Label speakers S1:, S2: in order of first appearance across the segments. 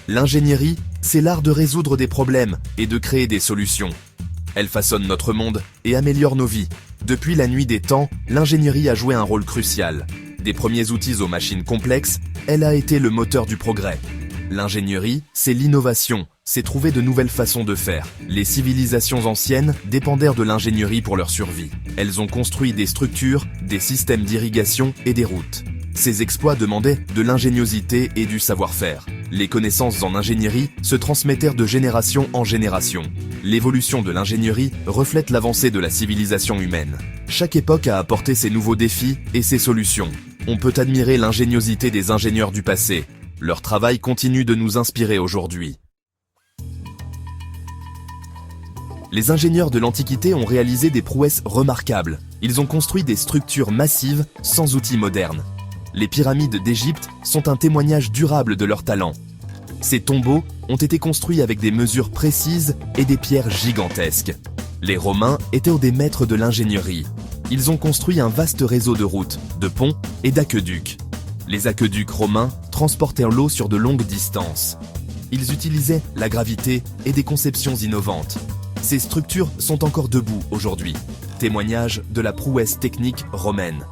S1: L'ingénierie, c'est l'art de résoudre des problèmes et de créer des solutions. Elle façonne notre monde et améliore nos vies. Depuis la nuit des temps, l'ingénierie a joué un rôle crucial. Des premiers outils aux machines complexes, elle a été le moteur du progrès. L'ingénierie, c'est l'innovation, c'est trouver de nouvelles façons de faire. Les civilisations anciennes dépendèrent de l'ingénierie pour leur survie. Elles ont construit des structures, des systèmes d'irrigation et des routes. Ces exploits demandaient de l'ingéniosité et du savoir-faire. Les connaissances en ingénierie se transmettèrent de génération en génération. L'évolution de l'ingénierie reflète l'avancée de la civilisation humaine. Chaque époque a apporté ses nouveaux défis et ses solutions. On peut admirer l'ingéniosité des ingénieurs du passé. Leur travail continue de nous inspirer aujourd'hui. Les ingénieurs de l'Antiquité ont réalisé des prouesses remarquables. Ils ont construit des structures massives sans outils modernes. Les pyramides d'Égypte sont un témoignage durable de leur talent. Ces tombeaux ont été construits avec des mesures précises et des pierres gigantesques. Les Romains étaient des maîtres de l'ingénierie. Ils ont construit un vaste réseau de routes, de ponts et d'aqueducs. Les aqueducs romains transportèrent l'eau sur de longues distances. Ils utilisaient la gravité et des conceptions innovantes. Ces structures sont encore debout aujourd'hui, témoignage de la prouesse technique romaine.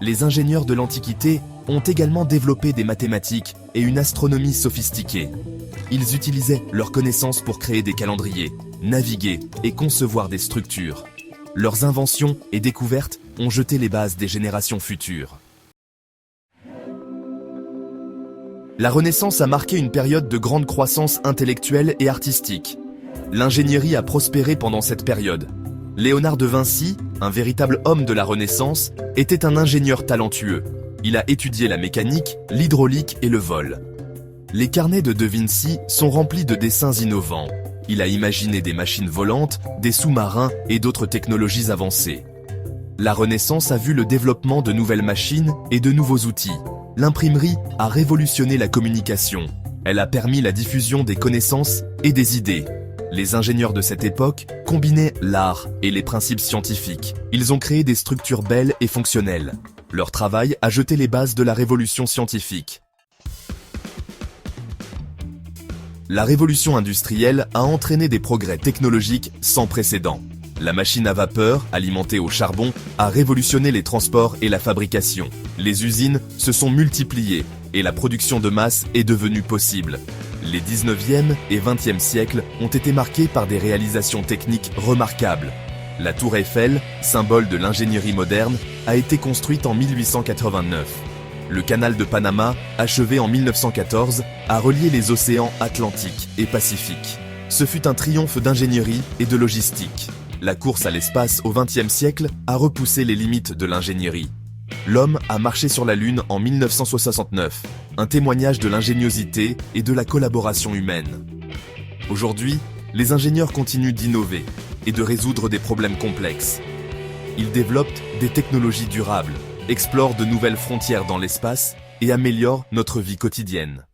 S1: Les ingénieurs de l'Antiquité ont également développé des mathématiques et une astronomie sophistiquée. Ils utilisaient leurs connaissances pour créer des calendriers, naviguer et concevoir des structures. Leurs inventions et découvertes ont jeté les bases des générations futures. La Renaissance a marqué une période de grande croissance intellectuelle et artistique. L'ingénierie a prospéré pendant cette période. Léonard de Vinci, un véritable homme de la Renaissance, était un ingénieur talentueux. Il a étudié la mécanique, l'hydraulique et le vol. Les carnets de Vinci sont remplis de dessins innovants. Il a imaginé des machines volantes, des sous-marins et d'autres technologies avancées. La Renaissance a vu le développement de nouvelles machines et de nouveaux outils. L'imprimerie a révolutionné la communication. Elle a permis la diffusion des connaissances et des idées. Les ingénieurs de cette époque combinaient l'art et les principes scientifiques. Ils ont créé des structures belles et fonctionnelles. Leur travail a jeté les bases de la révolution scientifique. La révolution industrielle a entraîné des progrès technologiques sans précédent. La machine à vapeur, alimentée au charbon, a révolutionné les transports et la fabrication. Les usines se sont multipliées et la production de masse est devenue possible. Les 19e et 20e siècles ont été marqués par des réalisations techniques remarquables. La Tour Eiffel, symbole de l'ingénierie moderne, a été construite en 1889. Le canal de Panama, achevé en 1914, a relié les océans Atlantique et Pacifique. Ce fut un triomphe d'ingénierie et de logistique. La course à l'espace au XXe siècle a repoussé les limites de l'ingénierie. L'homme a marché sur la Lune en 1969, un témoignage de l'ingéniosité et de la collaboration humaine. Aujourd'hui, les ingénieurs continuent d'innover et de résoudre des problèmes complexes. Ils développent des technologies durables, explorent de nouvelles frontières dans l'espace et améliorent notre vie quotidienne.